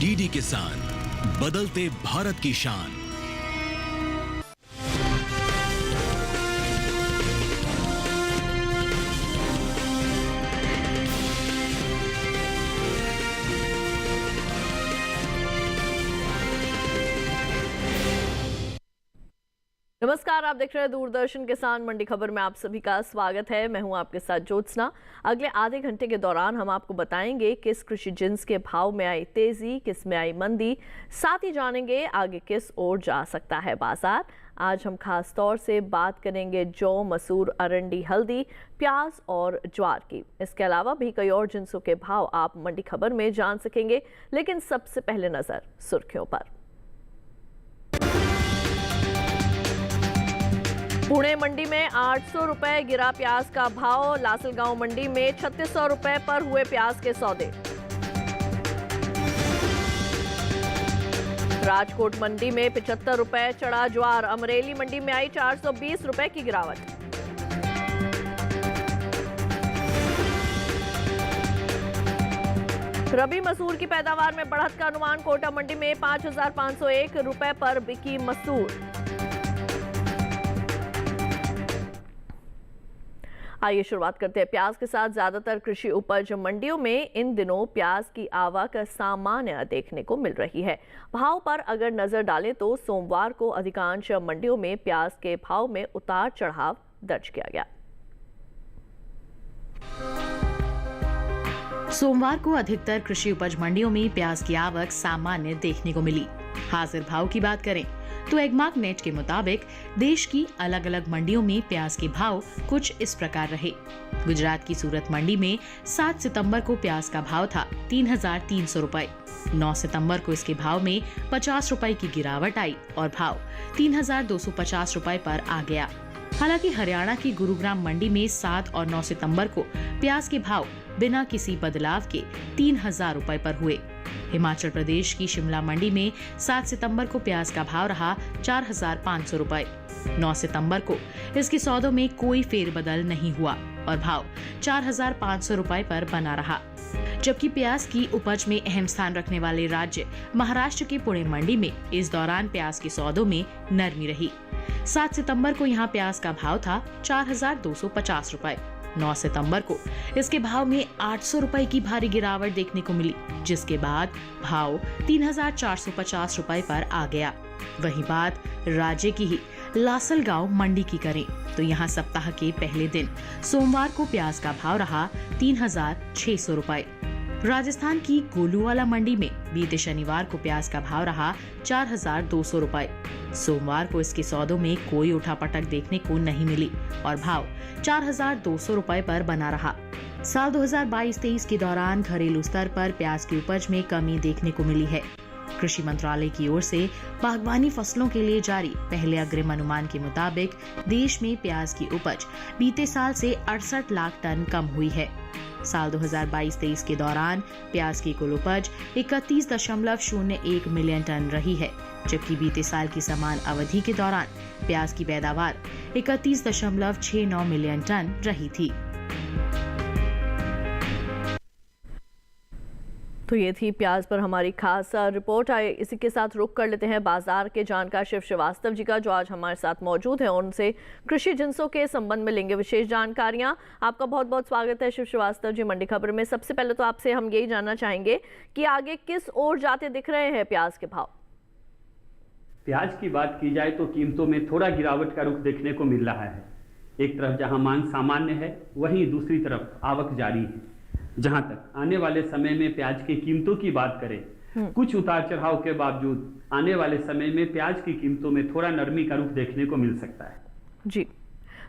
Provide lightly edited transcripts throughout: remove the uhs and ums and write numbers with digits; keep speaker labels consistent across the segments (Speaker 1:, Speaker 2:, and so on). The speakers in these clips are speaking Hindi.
Speaker 1: डीडी किसान, बदलते भारत की शान।
Speaker 2: नमस्कार, आप देख रहे हैं दूरदर्शन किसान मंडी खबर में आप सभी का स्वागत है। मैं हूं आपके साथ ज्योत्सना। अगले आधे घंटे के दौरान हम आपको बताएंगे किस कृषि जिन्स के भाव में आई तेजी, किस में आई मंदी, साथ ही जानेंगे आगे किस ओर जा सकता है बाजार। आज हम खास तौर से बात करेंगे जौ, मसूर, अरंडी, हल्दी, प्याज और ज्वार की। इसके अलावा भी कई और जिन्सों के भाव आप मंडी खबर में जान सकेंगे, लेकिन सबसे पहले नजर सुर्खियों पर। पुणे मंडी में 800 रुपए गिरा प्याज का भाव। लासलगांव मंडी में 3600 रुपए पर हुए प्याज के सौदे। राजकोट मंडी में 75 रुपए चढ़ा ज्वार। अमरेली मंडी में आई 420 रुपए की गिरावट। रबी मसूर की पैदावार में बढ़त का अनुमान। कोटा मंडी में 5501 रुपए पर बिकी मसूर। आइए शुरुआत करते हैं प्याज के साथ। ज्यादातर कृषि उपज मंडियों में इन दिनों प्याज की आवक सामान्य देखने को मिल रही है। भाव पर अगर नजर डालें तो सोमवार को अधिकांश मंडियों में प्याज के भाव में उतार चढ़ाव दर्ज किया गया।
Speaker 3: सोमवार को अधिकतर कृषि उपज मंडियों में प्याज की आवक सामान्य देखने को मिली। हाजिर भाव की बात करें तो एगमार्क नेट के मुताबिक देश की अलग अलग मंडियों में प्याज के भाव कुछ इस प्रकार रहे। गुजरात की सूरत मंडी में 7 सितंबर को प्याज का भाव था 3300 रुपए। 9 सितंबर को इसके भाव में 50 रुपए की गिरावट आई और भाव 3250 रुपए पर आ गया। हालांकि हरियाणा की गुरुग्राम मंडी में 7 और 9 सितंबर को प्याज के भाव बिना किसी बदलाव के 3000 रुपए पर हुए। हिमाचल प्रदेश की शिमला मंडी में 7 सितंबर को प्याज का भाव रहा 4500 रुपए। 9 सितंबर को इसके सौदों में कोई फेरबदल नहीं हुआ और भाव 4500 रुपए पर बना रहा। जबकि प्याज की उपज में अहम स्थान रखने वाले राज्य महाराष्ट्र के पुणे मंडी में इस दौरान प्याज के सौदों में नरमी रही। 7 सितंबर को यहाँ प्याज का भाव था 4250 रुपए। 9 सितंबर को इसके भाव में 800 रुपए की भारी गिरावट देखने को मिली, जिसके बाद भाव 3450 रुपए पर आ गया। वहीं बात राज्य की ही लासलगांव मंडी की करें तो यहाँ सप्ताह के पहले दिन सोमवार को प्याज का भाव रहा 3600 रुपए। राजस्थान की गोलूवाला मंडी में बीते शनिवार को प्याज का भाव रहा 4200 रुपए। सोमवार को इसके सौदों में कोई उठापटक देखने को नहीं मिली और भाव 4200 रुपए पर बना रहा। साल 2022-23 के दौरान घरेलू स्तर पर प्याज की उपज में कमी देखने को मिली है। कृषि मंत्रालय की ओर से बागवानी फसलों के लिए जारी पहले अग्रिम अनुमान के मुताबिक देश में प्याज की उपज बीते साल से 68 लाख टन कम हुई है। साल 2022-23 के दौरान प्याज की कुल उपज 31.01 मिलियन टन रही है, जबकि बीते साल की समान अवधि के दौरान प्याज की पैदावार 31.69 मिलियन टन रही थी।
Speaker 2: तो ये थी प्याज पर हमारी खास रिपोर्ट। आए इसी के साथ रुक कर लेते हैं बाजार के जानकार शिव श्रीवास्तव जी का, जो आज हमारे साथ मौजूद है। उनसे कृषि जिन्सों के संबंध में लेंगे विशेष जानकारियां। आपका बहुत बहुत स्वागत है शिव श्रीवास्तव जी मंडी खबर में। सबसे पहले तो आपसे हम यही जानना चाहेंगे कि आगे किस ओर जाते दिख रहे हैं प्याज के भाव।
Speaker 4: प्याज की बात की जाए तो कीमतों में थोड़ा गिरावट का रुख देखने को मिल रहा है। एक तरफ जहां मांग सामान्य है, वहीं दूसरी तरफ आवक जारी है। जहां तक आने वाले समय में प्याज की कीमतों की बात करें, कुछ उतार चढ़ाव के बावजूद आने वाले समय में प्याज की कीमतों में थोड़ा नरमी का रुख देखने को मिल सकता है।
Speaker 2: जी,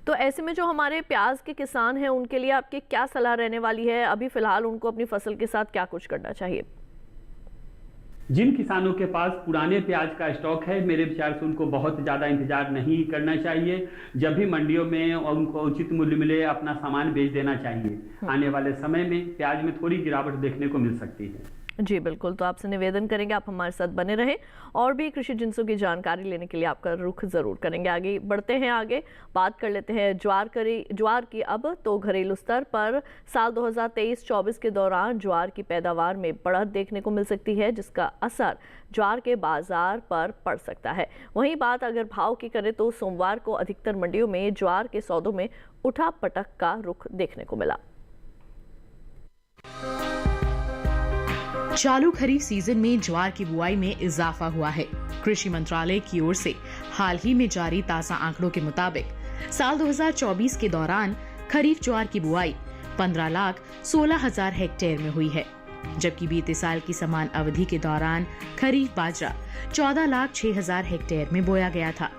Speaker 2: तो ऐसे में जो हमारे प्याज के किसान हैं उनके लिए आपकी क्या सलाह रहने वाली है? अभी फिलहाल उनको अपनी फसल के साथ क्या कुछ करना चाहिए?
Speaker 4: जिन किसानों के पास पुराने प्याज का स्टॉक है, मेरे विचार से उनको बहुत ज़्यादा इंतजार नहीं करना चाहिए। जब भी मंडियों में उनको उचित मूल्य मिले अपना सामान बेच देना चाहिए। आने वाले समय में प्याज में थोड़ी गिरावट देखने को मिल सकती है।
Speaker 2: जी बिल्कुल, तो आपसे निवेदन करेंगे आप हमारे साथ बने रहें और भी कृषि जिंसों की जानकारी लेने के लिए आपका रुख जरूर करेंगे। आगे बढ़ते हैं, आगे बात कर लेते हैं ज्वार की। अब तो घरेलू स्तर पर साल 2023-24 के दौरान ज्वार की पैदावार में बढ़त देखने को मिल सकती है, जिसका असर ज्वार के बाजार पर पड़ सकता है। वहीं बात अगर भाव की करें तो सोमवार को अधिकतर मंडियों में ज्वार के सौदों में उठापटक का रुख देखने को मिला।
Speaker 3: चालू खरीफ सीजन में ज्वार की बुआई में इजाफा हुआ है। कृषि मंत्रालय की ओर से हाल ही में जारी ताजा आंकड़ों के मुताबिक साल 2024 के दौरान खरीफ ज्वार की बुआई 15,16,000 हेक्टेयर में हुई है, जबकि बीते साल की समान अवधि के दौरान खरीफ बाजरा 14,06,000 हेक्टेयर में बोया गया था।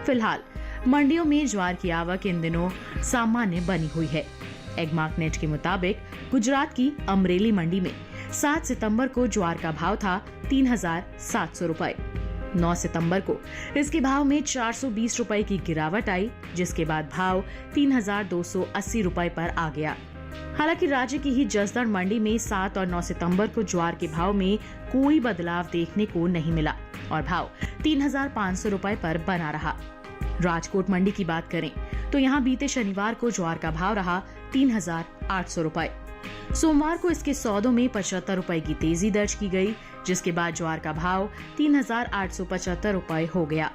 Speaker 3: फिलहाल मंडियों में ज्वार की आवक इन दिनों सामान्य बनी हुई है। एगमार्क के मुताबिक गुजरात की अमरेली मंडी में 7 सितंबर को ज्वार का भाव था 3,700 रुपए। 9 सितंबर को इसके भाव में 420 रुपए की गिरावट आई, जिसके बाद भाव 3,280 रुपए पर आ गया। हालांकि राज्य की ही जसदण मंडी में 7 और 9 सितंबर को ज्वार के भाव में कोई बदलाव देखने को नहीं मिला और भाव 3,500 रुपए पर बना रहा। राजकोट मंडी की बात करें तो यहाँ बीते शनिवार को ज्वार का भाव रहा 3,800 रुपए। सोमवार को इसके सौदों में 75 रुपए की तेजी दर्ज की गई, जिसके बाद ज्वार का भाव 3,875 रुपए हो गया।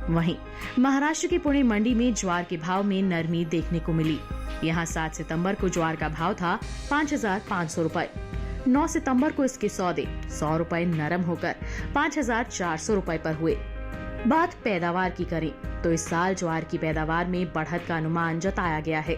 Speaker 3: वहीं महाराष्ट्र की पुणे मंडी में ज्वार के भाव में नरमी देखने को मिली। यहाँ 7 सितंबर को ज्वार का भाव था 5,500 रुपए। 9 सितंबर को इसके सौदे 100 रुपए नरम होकर 5,400 रुपए पर हुए। बात पैदावार की करें तो इस साल ज्वार की पैदावार में बढ़त का अनुमान जताया गया है।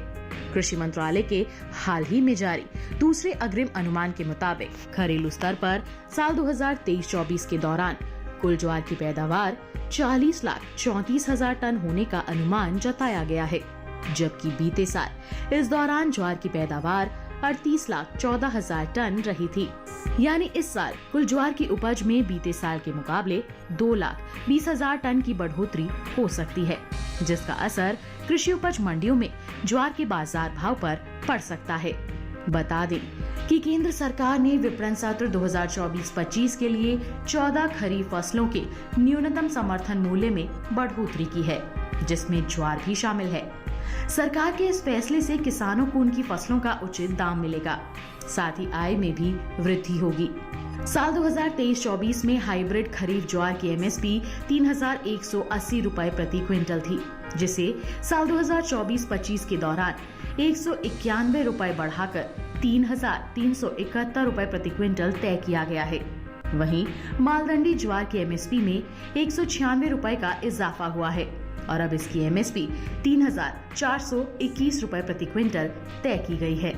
Speaker 3: कृषि मंत्रालय के हाल ही में जारी दूसरे अग्रिम अनुमान के मुताबिक घरेलू स्तर पर साल 2023-24 के दौरान कुल ज्वार की पैदावार 40,34,000 टन होने का अनुमान जताया गया है, जबकि बीते साल इस दौरान ज्वार की पैदावार 38,14,000 टन रही थी। यानी इस साल कुल ज्वार की उपज में बीते साल के मुकाबले 2,20,000 टन की बढ़ोतरी हो सकती है, जिसका असर कृषि उपज मंडियों में ज्वार के बाजार भाव पर पड़ सकता है। बता दें कि केंद्र सरकार ने विपणन सत्र 2024-25 के लिए 14 खरीफ फसलों के न्यूनतम समर्थन मूल्य में बढ़ोतरी की है, जिसमें ज्वार भी शामिल है। सरकार के इस फैसले से किसानों को उनकी फसलों का उचित दाम मिलेगा, साथ ही आय में भी वृद्धि होगी। साल 2023-24 में हाइब्रिड खरीफ ज्वार की एमएसपी 3,180 रुपए प्रति क्विंटल थी, जिसे साल 2024-25 के दौरान 191 रुपए बढ़ाकर 3,371 रुपए प्रति क्विंटल तय किया गया है। वहीं मालदंडी ज्वार की एमएसपी में 196 रुपए का इजाफा हुआ है और अब इसकी एमएसपी 3,421 रुपए प्रति क्विंटल तय की गई है।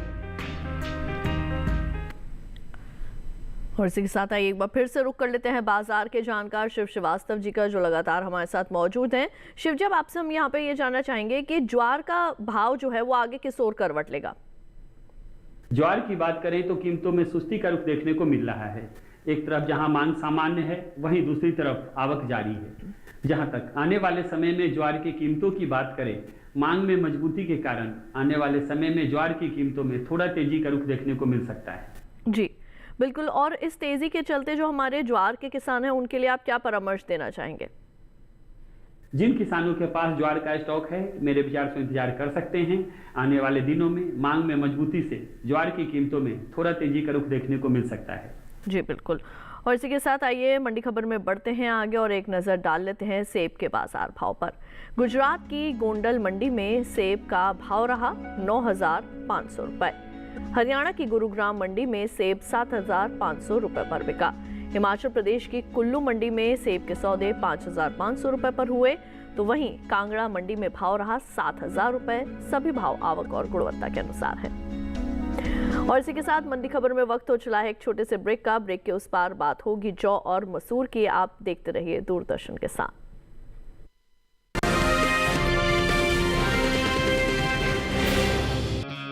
Speaker 2: और इसी के साथ आइए एक बार फिर से रुक कर लेते हैं बाजार के जानकार शिव श्रीवास्तव जी का, जो लगातार हमारे साथ मौजूद हैं। शिव जी, अब आपसे हम यहाँ पे ये जानना चाहेंगे कि ज्वार का भाव जो है वो आगे किस ओर करवट लेगा?
Speaker 4: ज्वार की बात करें तो कीमतों में सुस्ती का रुख देखने को मिल रहा है। एक तरफ जहां मांग सामान्य है, वहीं दूसरी तरफ आवक जारी है। जहां तक आने वाले समय में ज्वार की कीमतों की बात करें, मांग में मजबूती के कारण आने वाले समय में ज्वार की कीमतों में थोड़ा तेजी का रुख देखने को मिल सकता है।
Speaker 2: जी बिल्कुल, और इस तेजी के चलते जो हमारे ज्वार के किसान हैं उनके लिए आप क्या परामर्श देना चाहेंगे?
Speaker 4: जिन किसानों के पास ज्वार का स्टॉक है, मेरे विचार से इंतजार कर सकते हैं। आने वाले दिनों में मांग में मजबूती से ज्वार की कीमतों में थोड़ा तेजी का रुख देखने को मिल सकता है।
Speaker 2: जी बिल्कुल, और इसी के साथ आइए मंडी खबर में बढ़ते हैं आगे और एक नज़र डाल लेते हैं सेब के बाजार भाव पर। गुजरात की गोंडल मंडी में सेब का भाव रहा 9,500 रुपए। हरियाणा की गुरुग्राम मंडी में सेब 7,500 रुपए पर बिका। हिमाचल प्रदेश की कुल्लू मंडी में सेब के सौदे 5,500 रुपए पर हुए, तो वहीं कांगड़ा मंडी में भाव रहा 7,000 रुपए। सभी भाव आवक और गुणवत्ता के अनुसार है। और इसी के साथ मंडी खबर में वक्त हो चला है एक छोटे से ब्रेक का। ब्रेक के उस पार बात होगी जौ और मसूर की। आप देखते रहिए दूरदर्शन के साथ।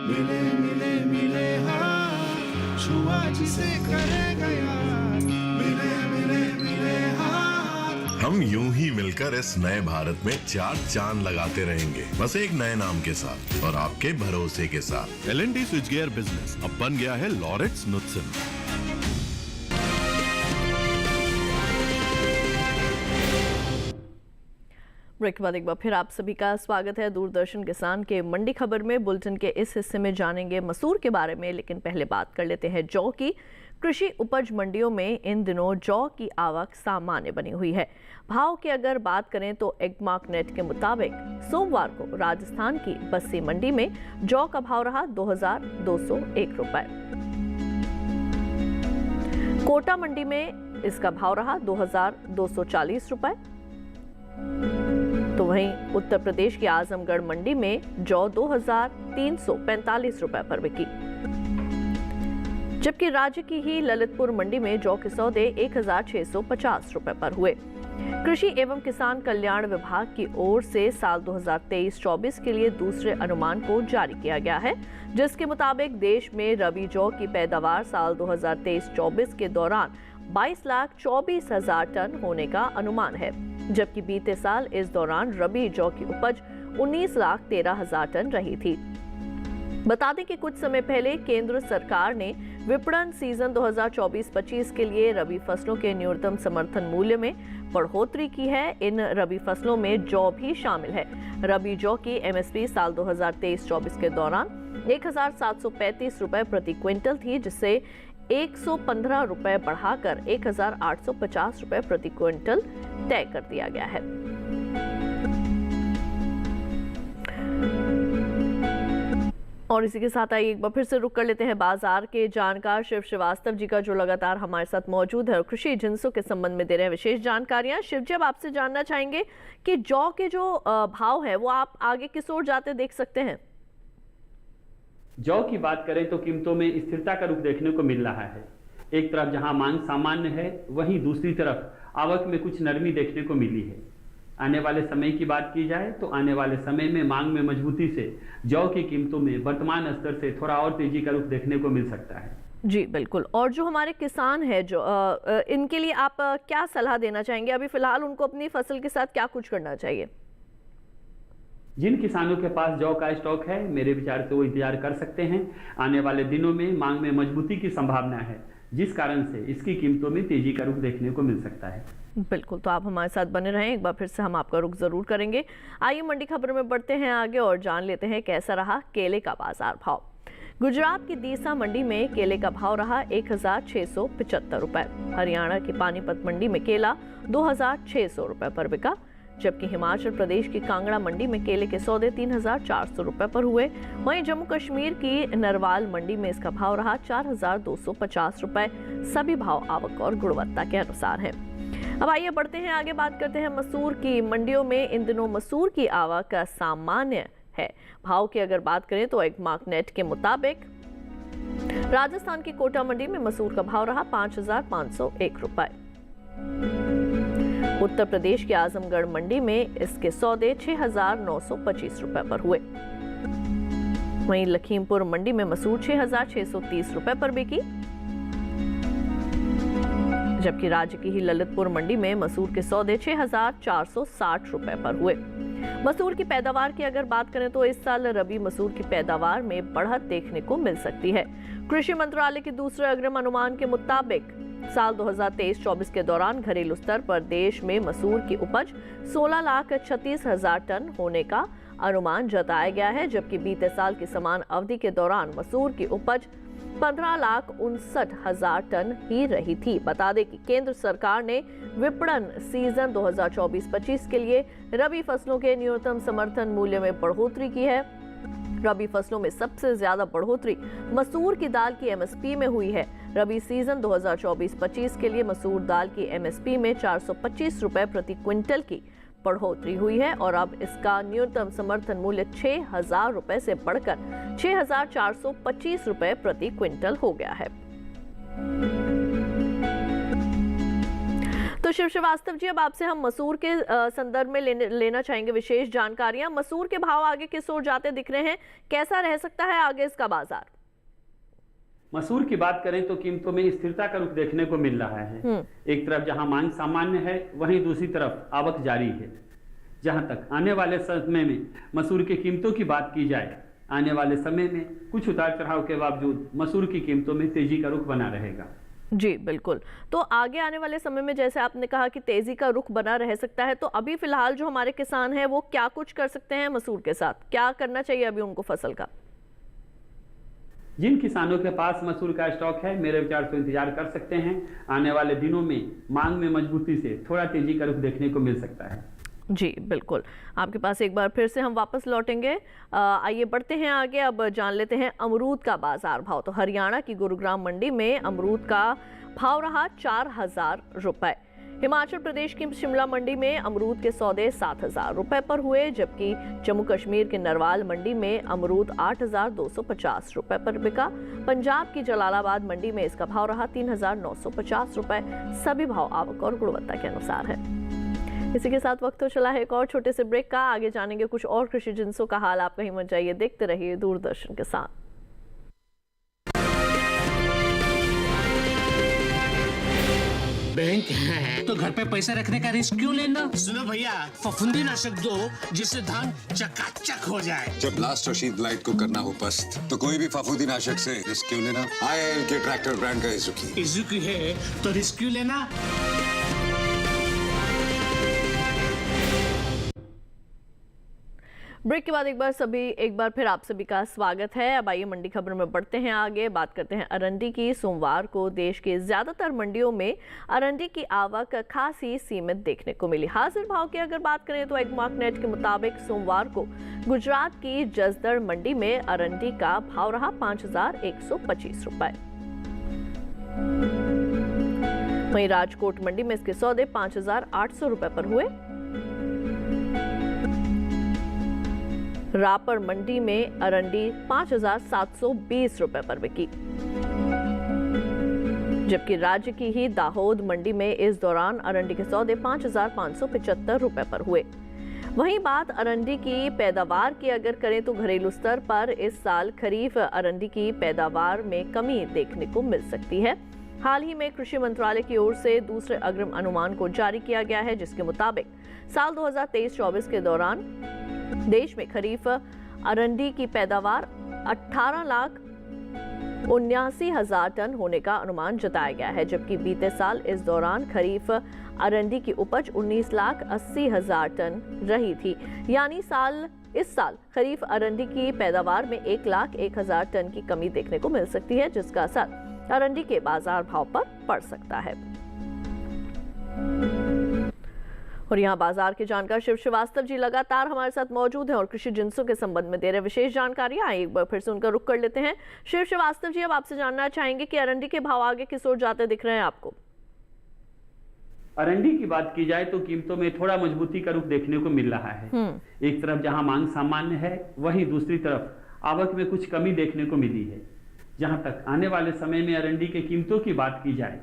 Speaker 5: मिले मिले मिले हाँ, छुआ जिसे करेगा यार। मिले मिले मिले हाँ,
Speaker 6: हम यूं ही मिलकर इस नए भारत में 4 चांद लगाते रहेंगे, बस एक नए नाम के साथ और आपके भरोसे के साथ।
Speaker 7: L&T स्विच गियर बिजनेस अब बन गया है लॉरेट्स नुत्सन।
Speaker 2: ब्रेक के बाद एक बार फिर आप सभी का स्वागत है दूरदर्शन किसान के मंडी खबर में। बुलेटिन के इस हिस्से में जानेंगे मसूर के बारे में, लेकिन पहले बात कर लेते हैं जौ की। कृषि उपज मंडियों में इन दिनों जौ की आवक सामान्य बनी हुई है। भाव की अगर बात करें तो एग्मार्क नेट के मुताबिक सोमवार को राजस्थान की बस्सी मंडी में जौ का भाव रहा 2201 रुपए। कोटा मंडी में इसका भाव रहा 2240 रुपए। तो वहीं उत्तर प्रदेश की आजमगढ़ मंडी में जौ 2345 रुपए पर बिकी, जबकि राज्य की ही ललितपुर मंडी में जौ के सौदे 1650 रुपए पर हुए। कृषि एवं किसान कल्याण विभाग की ओर से साल 2023-24 के लिए दूसरे अनुमान को जारी किया गया है, जिसके मुताबिक देश में रबी जौ की पैदावार साल 2023-24 के दौरान 22,24,000 टन होने का अनुमान है, जबकि बीते साल इस दौरान रबी जौ की उपज 19,13,000 टन रही थी। बता दें कि कुछ समय पहले केंद्र सरकार ने विपणन सीजन 2024-25 के लिए रबी फसलों के न्यूनतम समर्थन मूल्य में बढ़ोतरी की है। इन रबी फसलों में जौ भी शामिल है। रबी जौ की एमएसपी साल 2023-24 के दौरान 1,735 रुपए प्रति क्विंटल थी, जिसे 115 रुपए बढ़ाकर 1,850 रुपए प्रति क्विंटल तय कर दिया गया है। और इसी के साथ आइए एक बार फिर से रुक कर लेते हैं बाजार के जानकार शिव श्रीवास्तव जी का, जो लगातार हमारे साथ मौजूद है और कृषि जिंसों के संबंध में दे रहे हैं विशेष जानकारियां। शिव जी, अब आपसे जानना चाहेंगे कि जौ के जो भाव है वो आप आगे किस ओर जाते देख सकते हैं?
Speaker 4: जौ की बात करें तो कीमतों में स्थिरता का रुख देखने को मिल रहा है। एक तरफ जहां मांग सामान्य है, वहीं दूसरी तरफ आवक में कुछ नरमी देखने को मिली है। आने वाले समय की बात की जाए तो आने वाले समय में मांग में मजबूती से जौ की कीमतों में वर्तमान स्तर से थोड़ा और तेजी का रुख देखने को मिल सकता है।
Speaker 2: जी बिल्कुल। और जो हमारे किसान हैं जो इनके लिए आप क्या सलाह देना चाहेंगे? अभी फिलहाल उनको अपनी फसल के साथ क्या कुछ करना चाहिए?
Speaker 4: जिन किसानों के पास जौ का स्टॉक है, मेरे विचार से वो इंतजार कर सकते हैं। आने वाले दिनों में मांग में मजबूती की संभावना है, जिस कारण से इसकी कीमतों में तेजी का रुख देखने को मिल सकता है।
Speaker 2: बिल्कुल, तो आप हमारे साथ बने रहें। एक बार फिर से हम आपका रुख जरूर करेंगे। आइए मंडी खबर में बढ़ते हैं आगे और जान लेते हैं कैसा रहा केले का बाजार भाव। गुजरात की दीसा मंडी में केले का भाव रहा 1,675 रुपए। हरियाणा की पानीपत मंडी में केला 2,600 रुपए पर बिका, जबकि हिमाचल प्रदेश की कांगड़ा मंडी में केले के सौदे 3,400 रुपए पर हुए। वहीं जम्मू कश्मीर की नरवाल मंडी में इसका भाव रहा 4,250 रुपए। सभी भाव आवक और गुणवत्ता के अनुसार हैं। अब आइए बढ़ते हैं आगे, बात करते हैं मसूर की। मंडियों में इन दिनों मसूर की आवक सामान्य है। भाव की अगर बात करें तो एग्मार्क नेट के मुताबिक राजस्थान की कोटा मंडी में मसूर का भाव रहा 5,501 रुपए। उत्तर प्रदेश की आजमगढ़ मंडी में इसके सौदे 6,925 रुपए पर हुए। वहीं लखीमपुर मंडी में मसूर 6,630 रुपए पर बिकी, जबकि राज्य की ही ललितपुर मंडी में मसूर के सौदे 6,460 रुपए पर हुए। मसूर की पैदावार की अगर बात करें तो इस साल रबी मसूर की पैदावार में बढ़त देखने को मिल सकती है। कृषि मंत्रालय के दूसरे अग्रिम अनुमान के मुताबिक साल 2023-24 के दौरान घरेलू स्तर पर देश में मसूर की उपज 16,36,000 टन होने का अनुमान जताया गया है, जबकि बीते साल की समान अवधि के दौरान मसूर की उपज 15,59,000 टन ही रही थी। बता दें कि केंद्र सरकार ने विपणन सीजन 2024-25 के लिए रबी फसलों के न्यूनतम समर्थन मूल्य में बढ़ोतरी की है। रबी फसलों में सबसे ज्यादा बढ़ोतरी मसूर की दाल की एमएसपी में हुई है। रबी सीजन 2024-25 के लिए मसूर दाल की एमएसपी में 425 रुपए प्रति क्विंटल की बढ़ोतरी हुई है और अब इसका न्यूनतम समर्थन मूल्य 6,000 रुपए से बढ़कर 6,425 रुपए प्रति क्विंटल हो गया है। तो शिव श्रीवास्तव जी, अब आपसे हम मसूर के संदर्भ में लेना चाहेंगे विशेष जानकारियां। मसूर के भाव आगे किस ओर जाते दिख रहे हैं? कैसा रह सकता है आगे इसका बाजार?
Speaker 4: मसूर की बात करें तो कीमतों में स्थिरता का रुख देखने को मिल रहा है। एक तरफ जहां मांग सामान्य है, वहीं दूसरी तरफ आवक जारी है। जहां तक आने वाले समय में मसूर की कीमतों की बात की जाए, आने वाले समय में कुछ उतार चढ़ाव के बावजूद मसूर की कीमतों में तेजी का रुख बना रहेगा।
Speaker 2: जी बिल्कुल। तो आगे आने वाले समय में जैसे आपने कहा कि तेजी का रुख बना रह सकता है, तो अभी फिलहाल जो हमारे किसान हैं वो क्या कुछ कर सकते हैं मसूर के साथ, क्या करना चाहिए अभी उनको फसल का?
Speaker 4: जिन किसानों के पास मसूर का स्टॉक है, मेरे विचार से इंतजार कर सकते हैं। आने वाले दिनों में मांग में मजबूती से थोड़ा तेजी का रुख देखने को मिल सकता है।
Speaker 2: जी बिल्कुल, आपके पास एक बार फिर से हम वापस लौटेंगे। आइए बढ़ते हैं आगे, अब जान लेते हैं अमरूद का बाजार भाव। तो हरियाणा की गुरुग्राम मंडी में अमरूद का भाव रहा 4000 रुपए। हिमाचल प्रदेश की शिमला मंडी में अमरूद के सौदे 7000 रुपए पर हुए, जबकि जम्मू कश्मीर के नरवाल मंडी में अमरूद 8250 रुपए पर बिका। पंजाब की जलालाबाद मंडी में इसका भाव रहा 3950 रुपए। सभी भाव आवक और गुणवत्ता के अनुसार है। इसी के साथ वक्त तो चला है एक और छोटे से ब्रेक का। आगे जानेंगे कुछ और कृषि जिन्सों का हाल। आप कहीं मत जाइए, देखते रहिए दूरदर्शन के साथ।
Speaker 7: बैंक है तो घर पे पैसे रखने का रिस्क क्यों लेना? सुनो भैया, फफूंदीनाशक दो जिससे धान चकाचक हो जाए।
Speaker 8: जब लास्ट और शीत ब्लाइट को करना हो पस्त, तो कोई भी फफूंदीनाशक से रिस्क क्यों लेना? IIL के ट्रैक्टर ब्रांड का
Speaker 7: इजुकी है तो रिस्क क्यों लेना?
Speaker 2: ब्रेक के बाद एक बार फिर आप सभी का स्वागत है। अब आइए मंडी खबर में बढ़ते हैं आगे, बात करते हैं अरंडी की। सोमवार को देश के ज्यादातर मंडियों में अरंडी की आवक खासी सीमित देखने को मिली। हाजिर भाव की अगर बात करें तो एग्मार्क नेट के मुताबिक सोमवार को गुजरात की जसदण मंडी में अरंडी का भाव रहा 5125 रुपए। वहीं राजकोट मंडी में इसके सौदे 5800 रुपए पर हुए। रापर मंडी में अरंडी 5720 रुपए पर बिकी, जबकि राज्य की ही दाहोद मंडी में इस दौरान अरंडी के सौदे 5575 रुपए पर हुए। वहीं बात अरंडी की पैदावार की अगर करें तो घरेलू स्तर पर इस साल खरीफ अरंडी की पैदावार में कमी देखने को मिल सकती है। हाल ही में कृषि मंत्रालय की ओर से दूसरे अग्रिम अनुमान को जारी किया गया है, जिसके मुताबिक साल 2023-24 के दौरान देश में खरीफ अरंडी की पैदावार 18,79,000 टन होने का अनुमान जताया गया है, जबकि बीते साल इस दौरान खरीफ अरंडी की उपज 19,80,000 टन रही थी। यानी इस साल खरीफ अरंडी की पैदावार में 1,01,000 टन की कमी देखने को मिल सकती है, जिसका असर अरंडी के बाजार भाव पर पड़ सकता है। और यहाँ बाजार के जानकार शिव श्रीवास्तव जी लगातार हमारे साथ मौजूद हैं और कृषि जिन्सों के संबंध में दे रहे विशेष जानकारी। आइए एक बार फिर से उनका रुख कर लेते हैं। शिव श्रीवास्तव जी, अब आपसे जानना चाहेंगे कि अरंडी के भाव आगे किस ओर जाते दिख रहे हैं आपको?
Speaker 4: अरंडी की बात की जाए तो कीमतों में थोड़ा मजबूती का रुख देखने को मिल रहा है। एक तरफ जहां मांग सामान्य है, वहीं दूसरी तरफ आवक में कुछ कमी देखने को मिली है। जहां तक आने वाले समय में अरंडी के कीमतों की बात की जाए,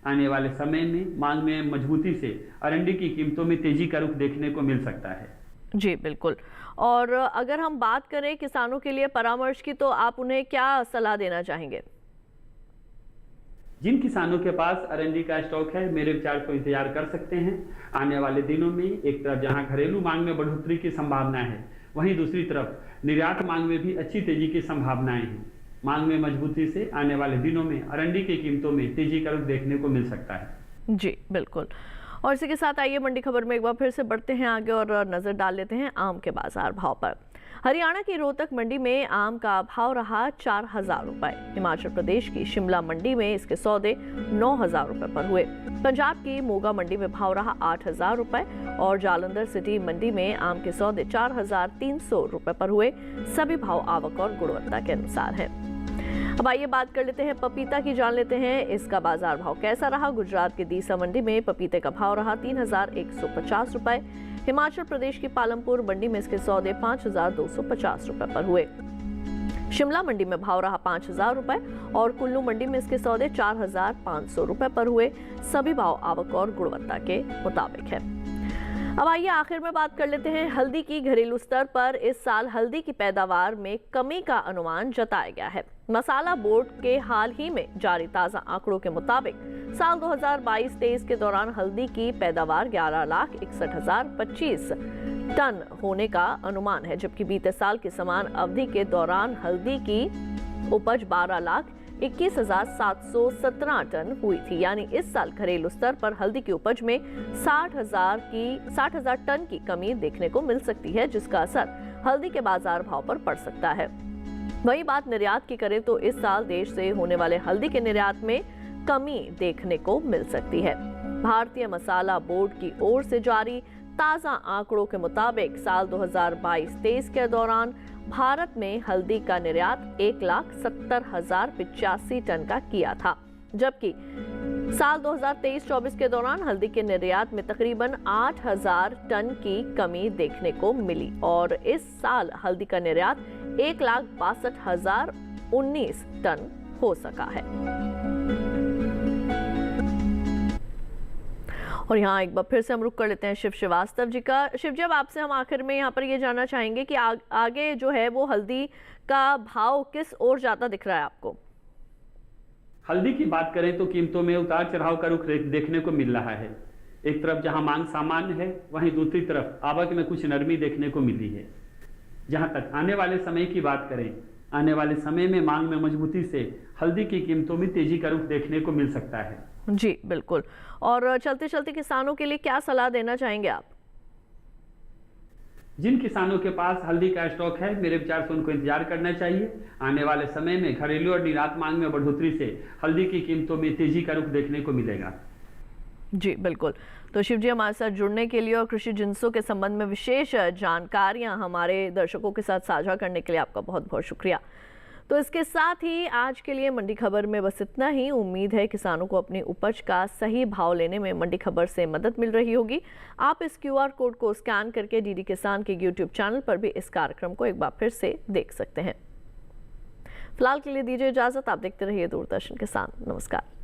Speaker 4: आने वाले समय में मांग में मजबूती से अरंडी की कीमतों में तेजी का रुख देखने को मिल सकता है।
Speaker 2: जी बिल्कुल। और अगर हम बात करें किसानों के लिए परामर्श की, तो आप उन्हें क्या सलाह देना चाहेंगे?
Speaker 4: जिन किसानों के पास अरंडी का स्टॉक है, मेरे विचार से इंतजार कर सकते हैं। आने वाले दिनों में एक तरफ जहां घरेलू मांग में बढ़ोतरी की संभावना है, वहीं दूसरी तरफ निर्यात मांग में भी अच्छी तेजी की संभावनाएं हैं। मांग में मजबूती से आने वाले दिनों में अरंडी की कीमतों में तेजी का रुख देखने को मिल सकता है।
Speaker 2: जी बिल्कुल। और इसी के साथ आइए मंडी खबर में एक बार फिर से बढ़ते हैं आगे और नजर डाल लेते हैं आम के बाजार भाव पर। हरियाणा की रोहतक मंडी में आम का भाव रहा 4000 रुपए। हिमाचल प्रदेश की शिमला मंडी में इसके सौदे 9000 रुपए पर हुए। पंजाब की मोगा मंडी में भाव रहा 8000 रुपए और जालंधर सिटी मंडी में आम के सौदे 4300 रुपए पर हुए। सभी भाव आवक और गुणवत्ता के अनुसार है। अब आइए बात कर लेते हैं पपीता की, जान लेते हैं इसका बाजार भाव कैसा रहा। गुजरात के दीसा मंडी में पपीते का भाव रहा 3150 रुपए। हिमाचल प्रदेश की पालमपुर मंडी में इसके सौदे 5250 रुपए पर हुए। शिमला मंडी में भाव रहा 5000 रुपए और कुल्लू मंडी में इसके सौदे 4500 रुपए पर हुए। सभी भाव आवक और गुणवत्ता के मुताबिक है। अब आइए आखिर में बात कर लेते हैं हल्दी की। घरेलू स्तर पर इस साल हल्दी की पैदावार में कमी का अनुमान जताया गया है। मसाला बोर्ड के हाल ही में जारी ताजा आंकड़ों के मुताबिक साल 2022-23 के दौरान हल्दी की पैदावार 11,61,025 टन होने का अनुमान है, जबकि बीते साल की समान अवधि के दौरान हल्दी की उपज 21,717 टन हुई थी। यानी इस साल घरेलू स्तर पर हल्दी की उपज में 60,000 टन की कमी देखने को मिल सकती है, जिसका असर हल्दी के बाजार भाव पर पड़ सकता है। वही बात निर्यात की करें तो इस साल देश से होने वाले हल्दी के निर्यात में कमी देखने को मिल सकती है। भारतीय मसाला बोर्ड की ओर से जारी ताजा आंकड़ों के मुताबिक साल 2022-23 के दौरान भारत में हल्दी का निर्यात 1,70,085 टन का किया था, जबकि साल 2023-24 के दौरान हल्दी के निर्यात में तकरीबन 8,000 टन की कमी देखने को मिली और इस साल हल्दी का निर्यात 1,62,019 टन हो सका है। और यहाँ एक बार फिर से हम रुक कर लेते हैं शिव श्रीवास्तव जी का। शिव जी, अब आपसे हम आखिर में यहाँ पर ये जानना चाहेंगे कि आगे जो है वो हल्दी का भाव किस ओर ज्यादा दिख रहा है आपको?
Speaker 4: हल्दी की बात करें तो कीमतों में उतार चढ़ाव का रुख देखने को मिल रहा है। एक तरफ जहां मांग सामान्य है, वहीं दूसरी तरफ आवक में कुछ नरमी देखने को मिली है। जहां तक आने वाले समय की बात करें, आने वाले समय में मांग में मजबूती से हल्दी की कीमतों में तेजी का रुख देखने को मिल सकता है।
Speaker 2: जी बिल्कुल। और चलते चलते किसानों के लिए क्या सलाह देना चाहेंगे आप?
Speaker 4: जिन किसानों के पास हल्दी का स्टॉक है, मेरे विचार से उनको इंतजार करना चाहिए। आने वाले समय में घरेलू और निर्यात मांग में बढ़ोतरी से हल्दी की कीमतों में तेजी का रुख देखने को मिलेगा। जी बिल्कुल। तो शिव जी, हमारे साथ जुड़ने के लिए और कृषि जिंसों के संबंध में विशेष जानकारियां हमारे दर्शकों के साथ साझा करने के लिए आपका बहुत बहुत शुक्रिया। तो इसके साथ ही आज के लिए मंडी खबर में बस इतना ही। उम्मीद है किसानों को अपनी उपज का सही भाव लेने में मंडी खबर से मदद मिल रही होगी। आप इस QR कोड को स्कैन करके DD किसान के YouTube चैनल पर भी इस कार्यक्रम को एक बार फिर से देख सकते हैं। फिलहाल के लिए दीजिए इजाजत। आप देखते रहिए दूरदर्शन किसान। नमस्कार।